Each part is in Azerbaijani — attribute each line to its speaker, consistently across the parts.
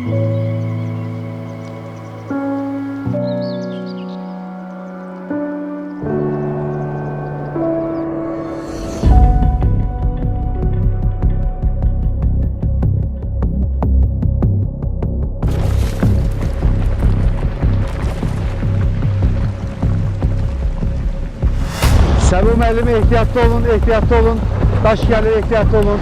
Speaker 1: Səbu müəllim, ehtiyatlı olun, ehtiyatlı olun. Daş gəlir, ehtiyatlı olun.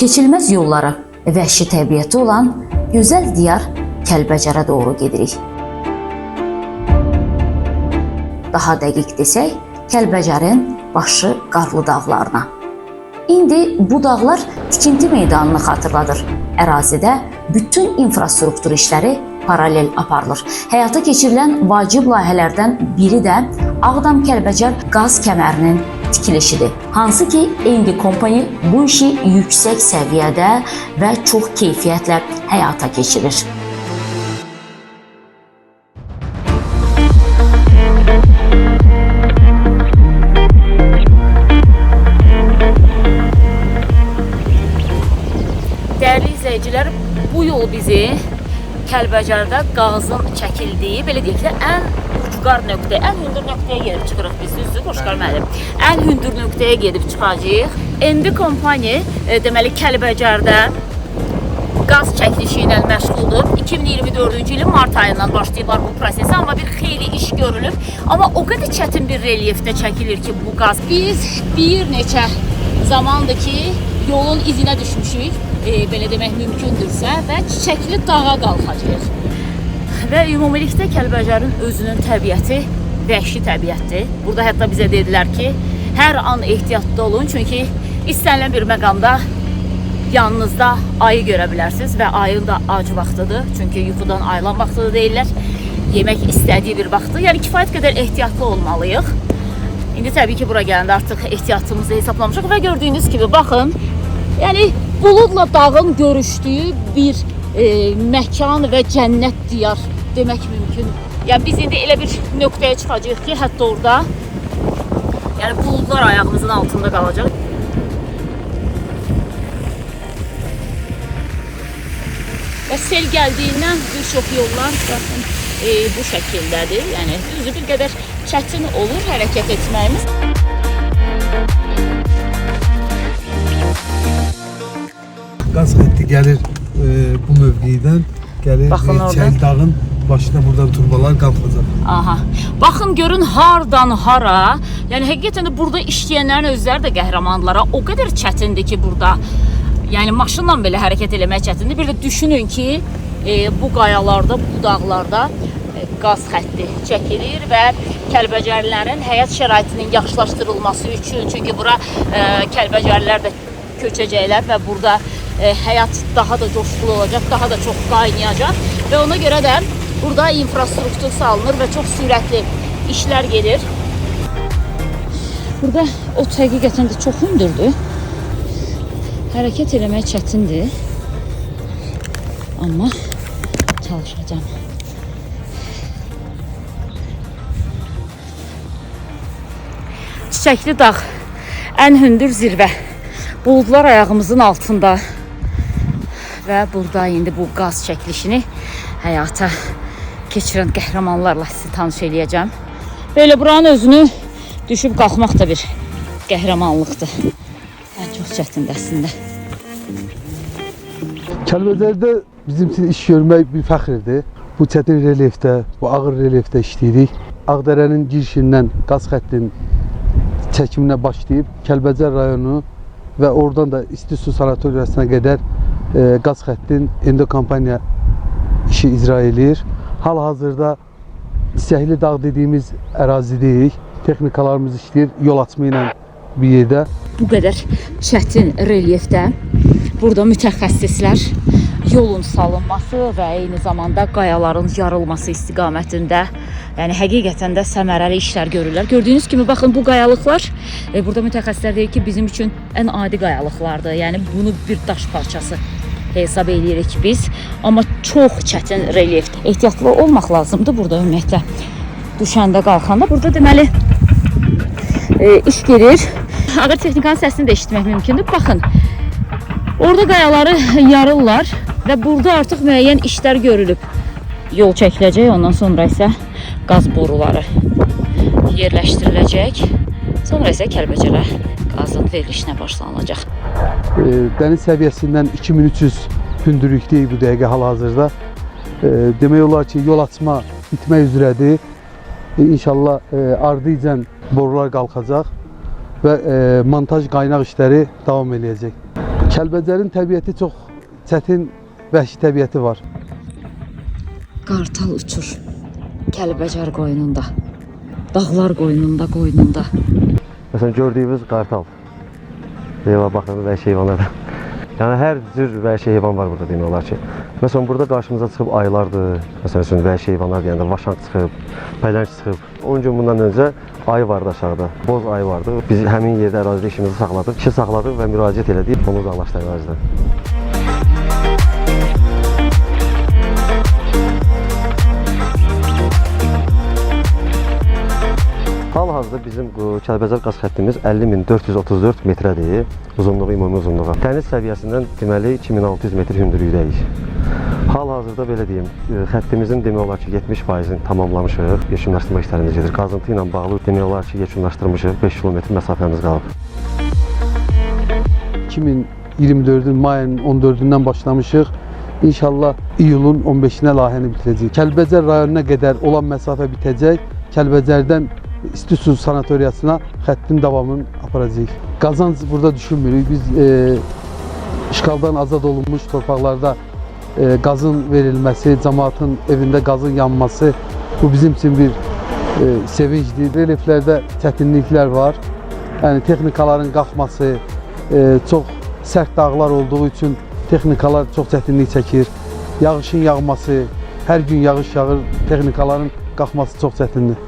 Speaker 2: Keçilməz yolları, vəhşi təbiəti olan gözəl diyar Kəlbəcərə doğru gedirik. Daha dəqiq desək, Kəlbəcərin başı Qarlı dağlarına. İndi bu dağlar tikinti meydanını xatırladır. Ərazidə bütün infrastruktur işləri paralel aparılır. Həyata keçirilən vacib layihələrdən biri də Ağdam-Kəlbəcər qaz kəmərinin tikilişidir. Hansı ki, Endi Company bu işi yüksək səviyyədə və çox keyfiyyətlə həyata keçirir. Dəyərli izləyicilər, bu yol bizi Kəlbəcərdə qazın çəkildiyi, belə deyək də, ən ucqar nöqtəyə, ən hündür nöqtəyə gedib çıxırıq biz, düzdür, Qoşqar müəllim. Ən hündür nöqtəyə gedib çıxacağıq. Endi Company, deməli, Kəlbəcərdə qaz çəkilişi ilə məşğuldur. 2024-cü ilin mart ayından başlayıblar bu prosesi, amma bir xeyli iş görülüb. Amma o qədər çətin bir relyefdə çəkilir ki, bu qaz. Biz bir neçə zamandır ki, yolun izinə düşmüşük. Belə demək mümkündürsə və çiçəkli dağa qalxacaq. Və ümumilikdə Kəlbəcərin özünün təbiəti vəhşi təbiətdir. Burada hətta bizə dedilər ki, hər an ehtiyatlı olun, çünki istənilən bir məqamda yanınızda ayı görə bilərsiniz və ayın da ac vaxtıdır, çünki yuxudan ayılan vaxtıdır deyirlər. Yemək istədiyi bir vaxtdır, yəni kifayət qədər ehtiyatlı olmalıyıq. İndi təbii ki, bura gələndə artıq ehtiyatımızı hesaplamışıq və gördüyünüz kimi, baxın, yəni buludla dağın görüşdüyü bir məkan və cənnət diyar demək mümkün. Yəni biz indi elə bir nöqtəyə çıxacağıq ki, hətta orada yəni buludlar ayağımızın altında qalacaq. Və sel gəldiyindən bir çox yollar baxın, bu şəkildədir. Yəni düzdür, bir qədər çətin olur hərəkət etməyimiz.
Speaker 1: Qaz xətti gəlir bu mövqedən, gəlir Çəl dağın başına buradan turbalar qalxacaq.
Speaker 2: Aha. Baxın görün hardan hara. Yəni həqiqətən də burada işləyənlərin özləri də qəhrəmanlara o qədər çətindir ki, burada yəni maşınla belə hərəkət eləmək çətindir. Bir də düşünün ki, bu qayalarda, bu dağlarda qaz xətti çəkilir və Kəlbəcərlilərin həyat şəraitinin yaxşılaşdırılması üçün, çünki bura Kəlbəcərlilər də köçəcəklər və burada həyat daha da coşqulu olacaq, daha da çox qaynayacaq və ona görə də burada infrastruktur salınır və çox sürətli işlər gedir. Burada ot həqiqətən də çox hündürdür. Hərəkət eləmək çətindir. Amma çalışacağım. Çiçəkli dağ, ən hündür zirvə. Buludlar ayağımızın altında və burada indi bu qaz çəkilişini həyata keçirən qəhrəmanlarla sizi tanış eləyəcəm. Belə buranın özünü düşüb qalxmaq da bir qəhrəmanlıqdır. Çox çətindir əslində.
Speaker 1: Kəlbəcərdə bizim üçün iş görmək bir fəxrdir. Bu çətin relyefdə, bu ağır relyefdə işləyirik. Ağdərənin girişindən qaz xəttinin çəkiminə başlayıb Kəlbəcər rayonu və oradan da İsti Su Sanatoriyasına qədər qaz xəttinin Endi Company işi icra edir. Hal-hazırda Çiçəkli dağ dediyimiz ərazidəyik. Texnikalarımız işləyir yol açma ilə bir yerdə.
Speaker 2: Bu qədər çətin relyefdə burada mütəxəssislər yolun salınması və eyni zamanda qayaların yarılması istiqamətində, yəni həqiqətən də səmərəli işlər görürlər. Gördüyünüz kimi baxın bu qayalıqlar, burada mütəxəssislər deyir ki, bizim üçün ən adi qayalıqlardır. Yəni bunu bir daş parçası hesab edirik biz. Amma çox çətin relyefdir. Ehtiyatlı olmaq lazımdır burada ümumiyyətlə. Düşəndə, qalxanda. Burada deməli iş gedir. Ağır texnikanın səsini də eşitmək mümkündür. Baxın, orada qayaları yarırlar və burada artıq müəyyən işlər görülüb. Yol çəkiləcək, ondan sonra isə qaz boruları yerləşdiriləcək. Sonra isə Kəlbəcərə qazın verilişinə başlanılacaq.
Speaker 1: Dəniz səviyyəsindən 2300 hündürlükdəyik bu dəqiqə hal-hazırda. Demək olar ki, yol açma bitmək üzrədir. İnşallah ardıcən borular qalxacaq və montaj qaynaq işləri davam edəcək. Kəlbəcərin təbiəti çox çətin, vəhşi təbiəti var.
Speaker 2: Qartal uçur Kəlbəcər qoynunda, dağlar qoynunda.
Speaker 3: Məsələn, gördüyümüz qartal. Baxın, vəhşi heyvanlar. Yəni, hər cür vəhşi heyvan var burada demək olar ki. Məsələn, burada qarşımıza çıxıb ayılardır. Məsələn, vəhşi heyvanlar deyəndə vaşaq çıxıb, pələng çıxıb. 10 gün bundan öncə ayı vardı aşağıda, boz ayı vardı. Biz həmin yerdə ərazidə işimizi saxladıq. İşi saxladıq və müraciət elədik, onu uzaqlaşdıq ərazidən. Hal-hazırda bizim Kəlbəcər qaz xəttimiz 50.434 metrədir, uzunluğu, ümumi uzunluğu. Dəniz səviyyəsindən deməli 2600 metr hündürlükdəyik. Hal-hazırda belə deyim, xəttimizin demək olar ki 70%-ni tamamlamışıq, yekunlaşdırma işlərimiz gedir. Qazıntı ilə bağlı demək olar ki yekunlaşdırmışıq, 5 kilometr məsafəmiz qalıb.
Speaker 1: 2024-ün mayın 14-dən başlamışıq. İnşallah iyulun 15-nə layihəni bitirəcəyik. Kəlbəcər rayonuna qədər olan məsafə bitəcək. Kəlbəcərdən İsti su sanatoriyasına xəttin davamını aparacağıq. Qazanc burada düşünmürük. Biz işğaldan azad olunmuş torpaqlarda qazın verilməsi, cəmaatın evində qazın yanması bu bizim üçün bir sevincdir. Relyeflərdə çətinliklər var. Yəni texnikaların qalxması, çox sərt dağlar olduğu üçün texnikalar çox çətinlik çəkir. Yağışın yağması, hər gün yağış yağır, texnikaların qalxması çox çətindir.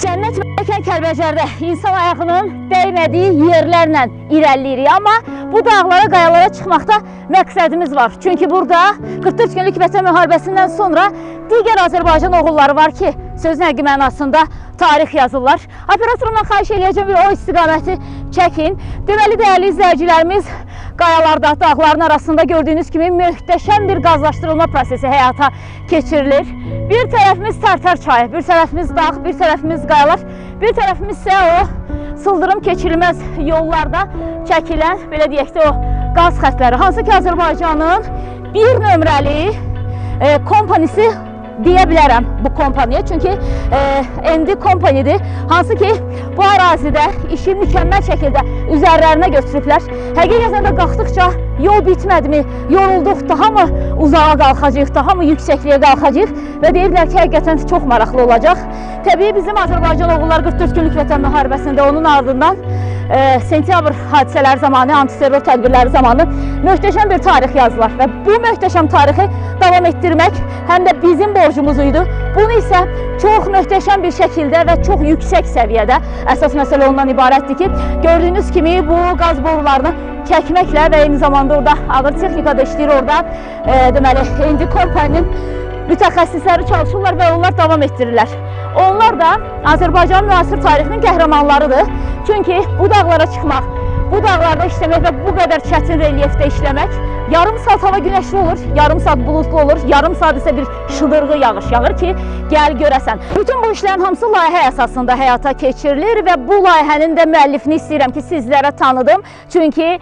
Speaker 2: Cənnət mələkən Kəlbəcərdə insan ayağının dəymədiyi yerlərlə irəliləyirik. Amma bu dağlara, qayalara çıxmaqda məqsədimiz var. Çünki burada 44 günlük Vətən müharibəsindən sonra digər Azərbaycan oğulları var ki, sözün həqiqi mənasında tarix yazırlar. Operatorumdan xahiş edəcəm bir o istiqaməti çəkin. Deməli, dəyərli izləyicilərimiz, qayalarda, dağların arasında gördüyünüz kimi möhtəşəm bir qazlaşdırılma prosesi həyata keçirilir. Bir tərəfimiz Tərtər çayı, bir tərəfimiz dağ, bir tərəfimiz qayalar, bir tərəfimiz isə o sıldırım keçirilməz yollarda çəkilən, belə deyək də, o qaz xətləri. Hansı ki, Azərbaycanın bir nömrəli kompanisi deyə bilərəm bu kompaniya. Çünki Endi kompaniyadır. Hansı ki, bu ərazidə işi mükəmməl şəkildə üzərlərinə götürüblər. Həqiqətən də qalxdıqca yol bitmədimi, yorulduq, daha mı uzağa qalxacaq, daha mı yüksəkliyə qalxacaq və deyirlər ki, həqiqətən çox maraqlı olacaq. Təbii bizim Azərbaycan oğulları 44 günlük Vətən müharibəsində onun ardından sentyabr hadisələri zamanı, antiterror tədbirləri zamanı möhtəşəm bir tarix yazdılar və bu möhtəşəm tarixi davam etdirmək həm də bizim borcumuz idi. Bunu isə çox möhtəşəm bir şəkildə və çox yüksək səviyyədə əsas məsələ ondan ibarətdir ki, gördüyünüz kimi bu qaz borularını çəkməklə və eyni zamanda orada ağır texnika da işləyir orada. Deməli, Endi kompaninin mütəxəssisləri çalışırlar və onlar davam etdirirlər. Onlar da Azərbaycan müasir tarixinin qəhrəmanlarıdır. Çünki bu dağlara çıxmaq, bu dağlarda işləmək və bu qədər çətin relyefdə işləmək, yarım saat hava günəşli olur, yarım saat bulutlu olur, yarım saat isə bir şıdırğı yağış yağır ki, gəl görəsən. Bütün bu işlərin hamısı layihə əsasında həyata keçirilir və bu layihənin də müəllifini istəyirəm ki, sizlərə tanıdım. Çünki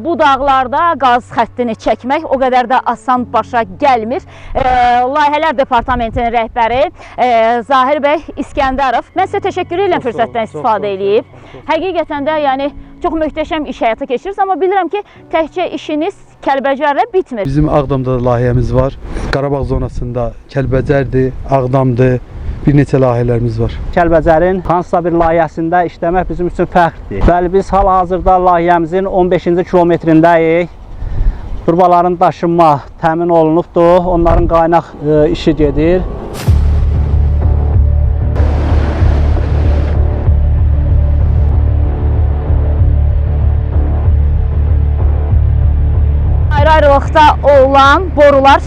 Speaker 2: bu dağlarda qaz xəttini çəkmək o qədər də asan başa gəlmir. Layihələr Departamentinin rəhbəri Zahir bəy İskəndərov. Mən sizə təşəkkür edirəm fürsətdən istifadə edib. Həqiqətən də yəni çox möhtəşəm iş həyata keçirirsiniz, amma bilirəm ki, təkcə işiniz Kəlbəcərlə bitmir.
Speaker 1: Bizim Ağdamda da layihəmiz var. Qarabağ zonasında Kəlbəcərdir, Ağdamdır, bir neçə layihələrimiz var.
Speaker 4: Kəlbəcərin hansısa bir layihəsində işləmək bizim üçün fəxrdir. Bəli, biz hal-hazırda layihəmizin 15-ci kilometrindəyik. Turbaların daşınma təmin olunubdur. Onların qaynaq işi gedir.
Speaker 2: Ayrı-ayrılıqda olan borular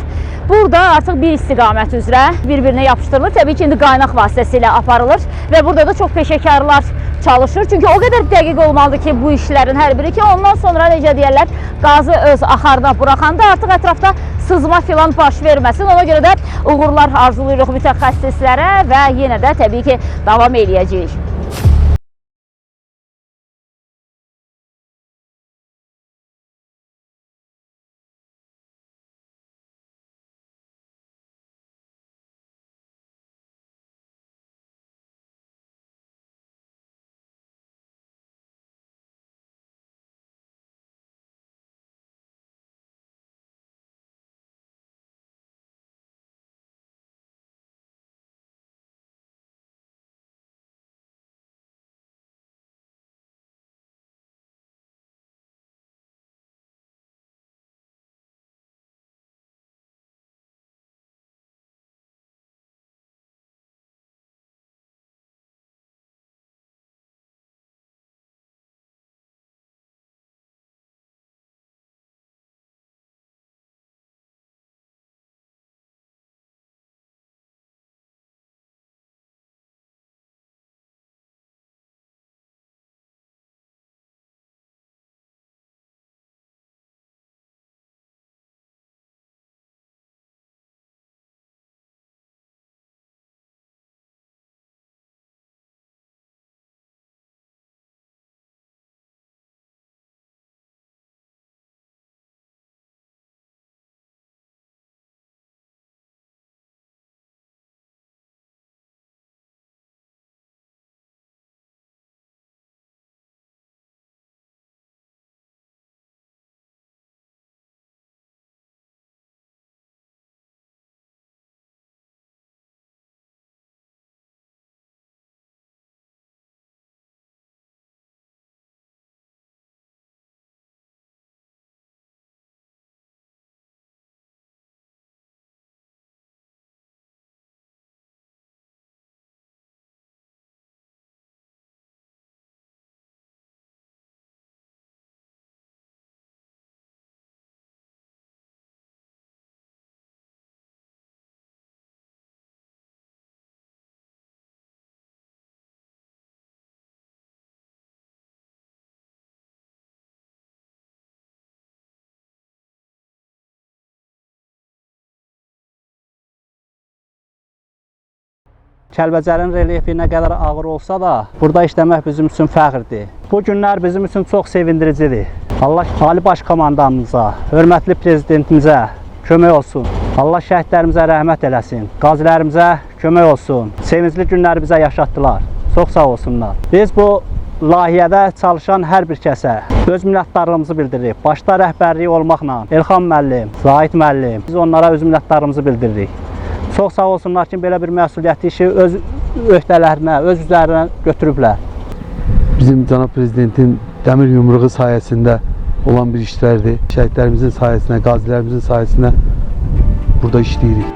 Speaker 2: burada artıq bir istiqamət üzrə bir-birinə yapışdırılır. Təbii ki, indi qaynaq vasitəsilə aparılır və burada da çox peşəkarlar çalışır. Çünki o qədər dəqiq olmalıdır ki, bu işlərin hər biri ki, ondan sonra necə deyərlər, qazı öz axarda buraxanda artıq ətrafda sızma filan baş verməsin. Ona görə də uğurlar arzulayırıq mütəxəssislərə və yenə də təbii ki, davam eləyəcəyik.
Speaker 4: Kəlbəcərin relyefi nə qədər ağır olsa da, burada işləmək bizim üçün fəxrdir. Bu günlər bizim üçün çox sevindiricidir. Allah Ali Baş Komandanımıza, hörmətli Prezidentimizə kömək olsun. Allah şəhidlərimizə rəhmət eləsin. Qazilərimizə kömək olsun. Sevincli günləri bizə yaşatdılar. Çox sağ olsunlar. Biz bu layihədə çalışan hər bir kəsə öz minnətdarlığımızı bildiririk. Başda rəhbərliyi olmaqla Elxan müəllim, Zahid müəllim, biz onlara öz minnətdarlığımızı bildiririk. Çox sağ olsunlar ki, belə bir məsuliyyətli işi öz öhdələrinə, öz üzərinə götürüblər.
Speaker 1: Bizim cənab prezidentin dəmir yumruğu sayəsində olan bir işlərdir. Şəhidlərimizin sayəsində, qazilərimizin sayəsində burada işləyirik.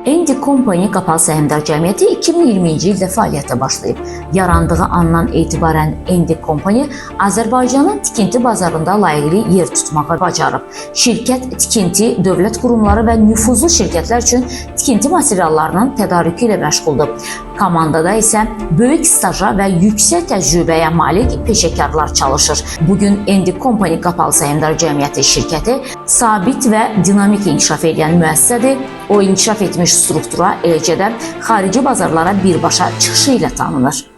Speaker 2: Endi Company Qapalı Səhmdar Cəmiyyəti 2020-ci ildə fəaliyyətə başlayıb. Yarandığı andan etibarən Endi Company Azərbaycanın tikinti bazarında layiqli yer tutmağı bacarıb. Şirkət tikinti, dövlət qurumları və nüfuzlu şirkətlər üçün tikinti materiallarının tədarükü ilə məşğuldur. Komandada isə böyük staja və yüksək təcrübəyə malik peşəkarlar çalışır. Bugün Endi Company Qapalı Səhmdar Cəmiyyəti şirkəti sabit və dinamik inkişaf edən müəssisədir. O inkişaf etmiş struktura, eləcə də xarici bazarlara birbaşa çıxışı ilə tanınır.